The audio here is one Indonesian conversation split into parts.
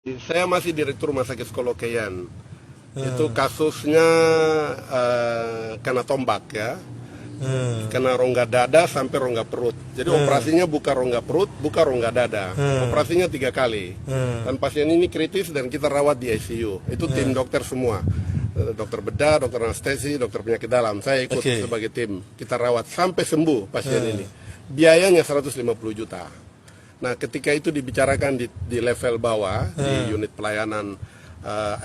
Saya masih direktur Rumah Sakit Kolokeyan. Itu kasusnya kena tombak ya, kena rongga dada sampai rongga perut. Jadi operasinya buka rongga perut, buka rongga dada. Operasinya 3 kali. Dan pasien ini kritis dan kita rawat di ICU. Itu tim dokter semua. Dokter bedah, dokter anestesi, dokter penyakit dalam. Saya ikut sebagai tim. Kita rawat sampai sembuh pasien ini. Biayanya 150 juta. Nah, ketika itu dibicarakan di level bawah, di unit pelayanan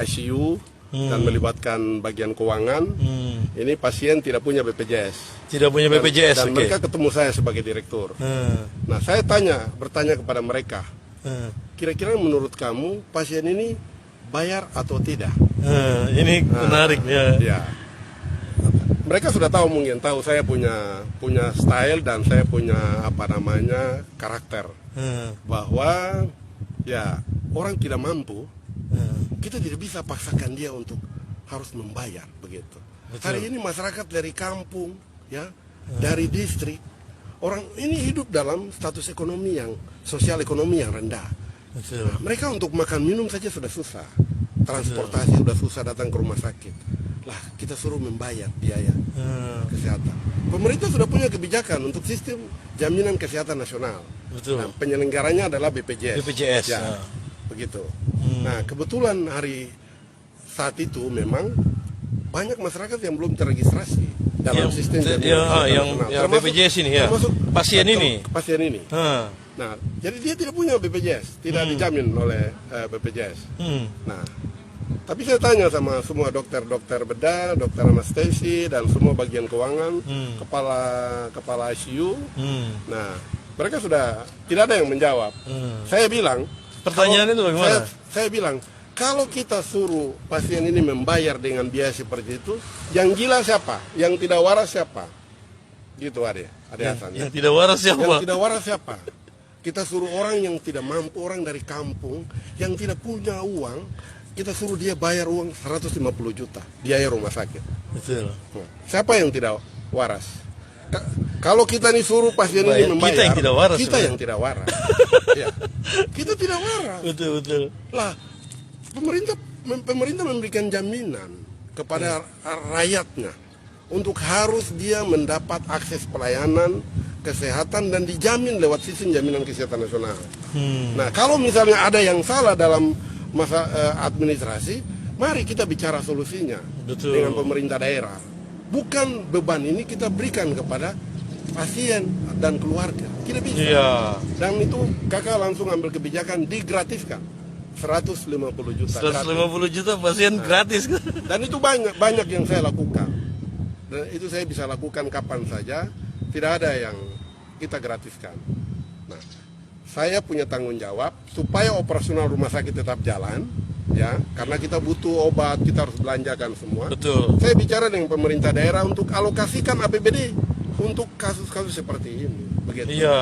ICU, dan melibatkan bagian keuangan, ini pasien tidak punya BPJS. Tidak punya BPJS, dan mereka ketemu saya sebagai direktur. Nah, saya bertanya kepada mereka, kira-kira menurut kamu pasien ini bayar atau tidak? Ini menarik ya. Ya. Mereka sudah tahu, mungkin tahu saya punya style dan saya punya karakter. Bahwa ya orang tidak mampu, kita tidak bisa paksakan dia untuk harus membayar begitu. Hari ini masyarakat dari kampung ya, dari distrik, orang ini hidup dalam status ekonomi yang sosial ekonomi yang rendah. Nah, mereka untuk makan minum saja sudah susah, transportasi sudah susah, datang ke rumah sakit. Lah, kita suruh membayar biaya kesehatan. Pemerintah sudah punya kebijakan untuk sistem jaminan kesehatan nasional. Betul. Nah, penyelenggaranya adalah BPJS. BPJS. Ya, begitu. Nah, kebetulan saat itu memang banyak masyarakat yang belum terregistrasi dalam sistem jaminan yang BPJS ini ya. Termasuk Pasien ini. Pasien ini. Nah, jadi dia tidak punya BPJS, tidak dijamin oleh BPJS. Nah, tapi saya tanya sama semua dokter bedah, dokter anestesi, dan semua bagian keuangan, kepala ICU. Nah, mereka sudah tidak ada yang menjawab. Saya bilang, pertanyaan itu bagaimana? Saya bilang, kalau kita suruh pasien ini membayar dengan biaya seperti itu, yang gila siapa? Yang tidak waras siapa? Gitu Ade Hasan. Yang tidak waras siapa? Yang tidak waras siapa? Kita suruh orang yang tidak mampu, orang dari kampung, yang tidak punya uang, kita suruh dia bayar uang 150 juta biaya rumah sakit. Betul. Siapa yang tidak waras? Kalau kita nih suruh pasien ini membayar, kita yang tidak waras. Kita yang tidak waras. Ya. Kita tidak waras. Betul. Lah, pemerintah memberikan jaminan kepada rakyatnya untuk harus dia mendapat akses pelayanan kesehatan dan dijamin lewat sistem jaminan kesehatan nasional. Nah, kalau misalnya ada yang salah dalam masa administrasi, mari kita bicara solusinya. Betul. Dengan pemerintah daerah. Bukan beban ini kita berikan kepada pasien dan keluarga. Tidak bisa. Iya. Dan itu kakak langsung ambil kebijakan digratiskan 150 juta. 150 juta pasien gratis. Dan itu banyak yang saya lakukan. Dan itu saya bisa lakukan kapan saja. Tidak ada yang kita gratiskan. Nah, saya punya tanggung jawab supaya operasional rumah sakit tetap jalan, ya, karena kita butuh obat, kita harus belanjakan semua. Betul. Saya bicara dengan pemerintah daerah untuk alokasikan APBD untuk kasus-kasus seperti ini, begitu. Iya.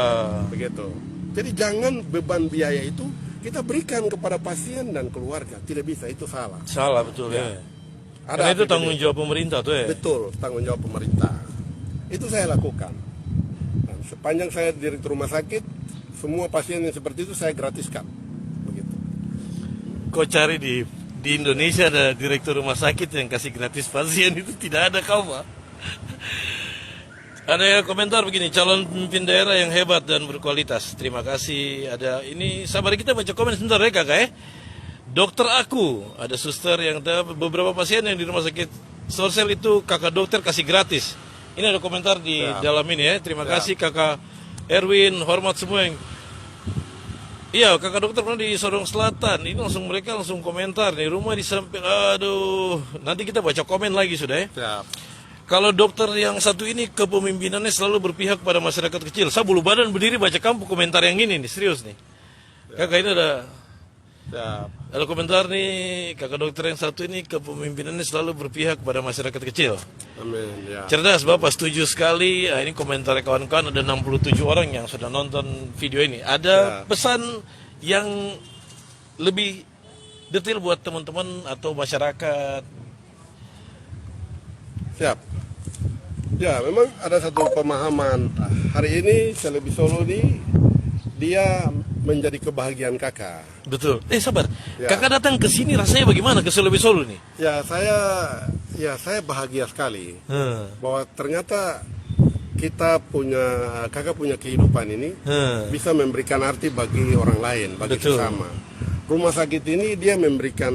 Begitu. Jadi jangan beban biaya itu kita berikan kepada pasien dan keluarga, tidak bisa, itu salah. Salah, betul ya. Ada Karena itu APBD. tanggung jawab pemerintah tuh ya. Betul, tanggung jawab pemerintah. Itu saya lakukan. Dan sepanjang saya direktur rumah sakit, semua pasien yang seperti itu saya gratiskan. Begitu. Kau cari di Indonesia ada direktur rumah sakit yang kasih gratis pasien, itu tidak ada kau, Pak. Ada komentar begini, calon pemimpin daerah yang hebat dan berkualitas. Terima kasih. Ada ini, sabar kita baca komen sebentar ya kakak ya. Dokter aku, ada suster yang beberapa pasien yang di rumah sakit Sorsel itu kakak dokter kasih gratis. Ini ada komentar di dalam ini ya. Terima kasih kakak Erwin, hormat semua yang. Iya, kakak dokter pernah di Sorong Selatan. Ini mereka langsung komentar nih, rumah di samping. Aduh, nanti kita baca komen lagi sudah ya. Siap. Kalau dokter yang satu ini kepemimpinannya selalu berpihak pada masyarakat kecil. Saya bulu badan berdiri baca kamu komentar yang ini nih, serius nih. Kakak ini ada komentar nih, kakak dokter yang satu ini kepemimpinannya selalu berpihak pada masyarakat kecil. Amin. Ya. Cerdas Bapak, setuju sekali. Ini komentar kawan-kawan, ada 67 orang yang sudah nonton video ini. Ada pesan yang lebih detail buat teman-teman atau masyarakat? Siap. Ya, memang ada satu pemahaman. Hari ini Selebi Solo ini dia menjadi kebahagiaan kakak. Betul. Sabar. Ya. Kakak datang ke sini rasanya bagaimana ke Solo nih? Ya saya bahagia sekali bahwa ternyata kakak punya kehidupan ini bisa memberikan arti bagi orang lain, bagi Betul. sesama. Rumah sakit ini dia memberikan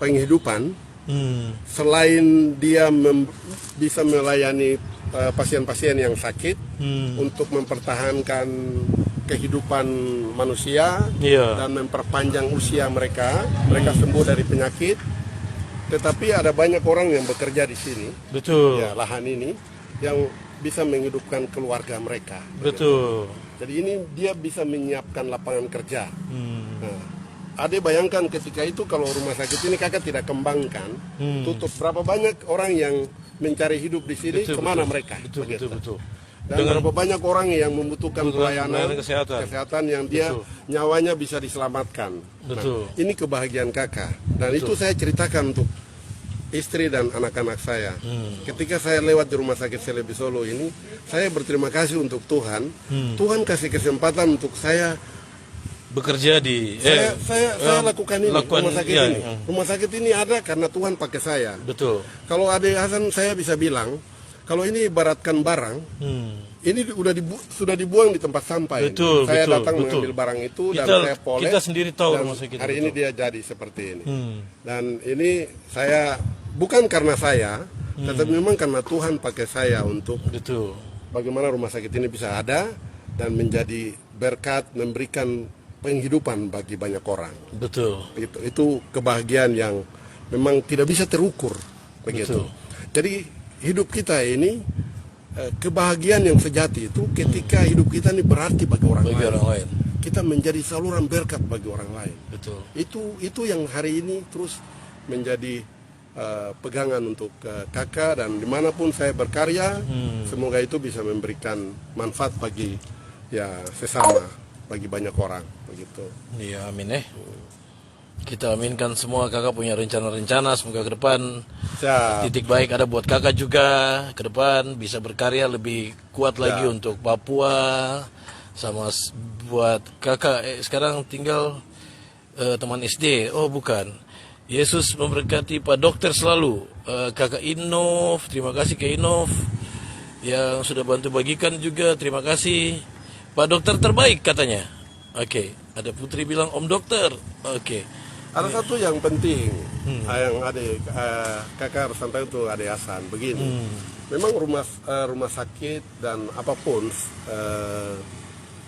penghidupan. Selain dia bisa melayani pasien-pasien yang sakit untuk mempertahankan kehidupan manusia dan memperpanjang usia mereka sembuh dari penyakit. Tetapi ada banyak orang yang bekerja di sini, Betul. ya, lahan ini yang bisa menghidupkan keluarga mereka. Betul. Jadi ini dia bisa menyiapkan lapangan kerja. Nah, Ade bayangkan ketika itu kalau rumah sakit ini kakak tidak kembangkan, tutup, berapa banyak orang yang mencari hidup di sini, kemana mereka? Betul. Dan berapa banyak orang yang membutuhkan pelayanan kesehatan yang dia nyawanya bisa diselamatkan. Betul. Nah, ini kebahagiaan kakak. Dan itu saya ceritakan untuk istri dan anak-anak saya. Ketika saya lewat di rumah sakit Celebi Solo ini, saya berterima kasih untuk Tuhan. Tuhan kasih kesempatan untuk saya bekerja di saya lakukan ini rumah sakit ini. Rumah sakit ini ada karena Tuhan pakai saya. Betul. Kalau Ade Hasan saya bisa bilang, kalau ini ibaratkan barang, ini sudah dibuang di tempat sampah. Betul, saya betul, datang betul. mengambil barang itu dan saya poles. Kita sendiri tahu dan rumah sakit hari itu. ini dia jadi seperti ini. Dan ini saya bukan karena saya, tetapi memang karena Tuhan pakai saya untuk bagaimana rumah sakit ini bisa ada dan menjadi berkat, memberikan penghidupan bagi banyak orang. Betul. Itu kebahagiaan yang memang tidak bisa terukur begitu. Jadi hidup kita ini kebahagiaan yang sejati itu ketika hidup kita ini berarti bagi orang lain. Kita menjadi saluran berkat bagi orang lain. Betul. Itu yang hari ini terus menjadi pegangan untuk kakak, dan dimanapun saya berkarya, semoga itu bisa memberikan manfaat bagi sesama, bagi banyak orang begitu. Iya, amin. Kita aminkan semua. Kakak punya rencana-rencana, semoga ke depan titik baik ada buat kakak juga, ke depan bisa berkarya lebih kuat lagi untuk Papua, sama buat kakak. Sekarang tinggal teman SD. Oh bukan, Yesus memberkati Pak Dokter selalu. Kakak Inov, terima kasih ke Inov yang sudah bantu bagikan juga, terima kasih. Pak Dokter terbaik katanya. Oke, ada Putri bilang Om Dokter. Oke. Ada satu yang penting yang kakak harus sampaikan untuk Ade Hasan begini. Memang rumah sakit dan apapun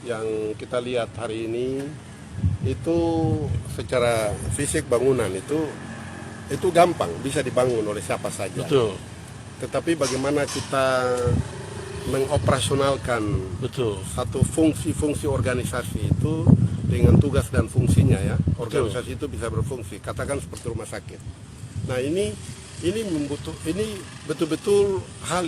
yang kita lihat hari ini itu secara fisik bangunan itu gampang bisa dibangun oleh siapa saja. Betul. Tetapi bagaimana kita mengoperasionalkan satu fungsi organisasi itu dengan tugas dan fungsinya, ya, organisasi itu bisa berfungsi. Katakan seperti rumah sakit. Nah ini betul-betul hal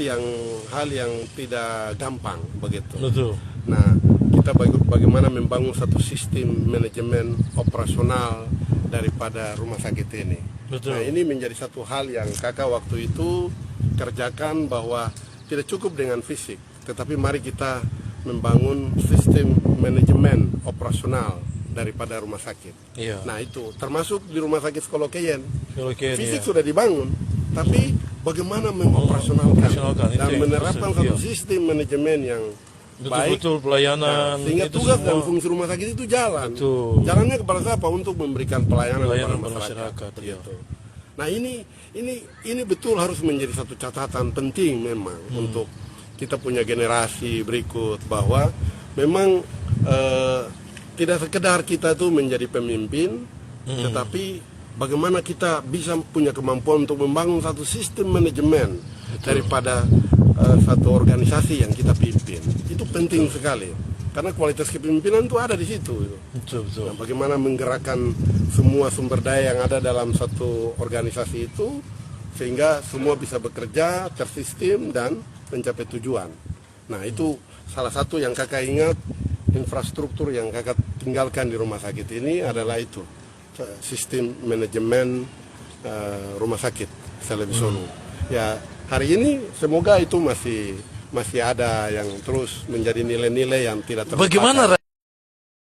yang tidak gampang begitu. Betul. Nah kita bagaimana membangun satu sistem manajemen operasional daripada rumah sakit ini. Betul. Nah ini menjadi satu hal yang kakak waktu itu kerjakan, bahwa tidak cukup dengan fisik, tetapi mari kita membangun sistem manajemen operasional daripada rumah sakit. Iya. Nah itu termasuk di rumah sakit Skolokeyen. Fisik Iya. sudah dibangun, tapi bagaimana mengoperasionalkan dan itu menerapkan satu sistem manajemen yang baik, betul pelayanan, sehingga itu tugas semua. dan fungsi rumah sakit itu jalan. Betul. Jalannya kepada siapa? Untuk memberikan pelayanan kepada masyarakat. Iya. begitu. Nah ini betul harus menjadi satu catatan penting memang untuk kita punya generasi berikut, bahwa memang tidak sekedar kita tuh menjadi pemimpin, tetapi bagaimana kita bisa punya kemampuan untuk membangun satu sistem manajemen daripada satu organisasi yang kita pimpin. Itu penting sekali, karena kualitas kepemimpinan itu ada di situ. Betul. Nah, bagaimana menggerakkan semua sumber daya yang ada dalam satu organisasi itu sehingga semua bisa bekerja tersistem dan mencapai tujuan. Nah itu salah satu yang kakak ingat, infrastruktur yang kakak tinggalkan di rumah sakit ini adalah itu, sistem manajemen rumah sakit Celebi Solo. Ya hari ini semoga itu masih masih ada yang terus menjadi nilai-nilai yang tidak terlupakan. Bagaimana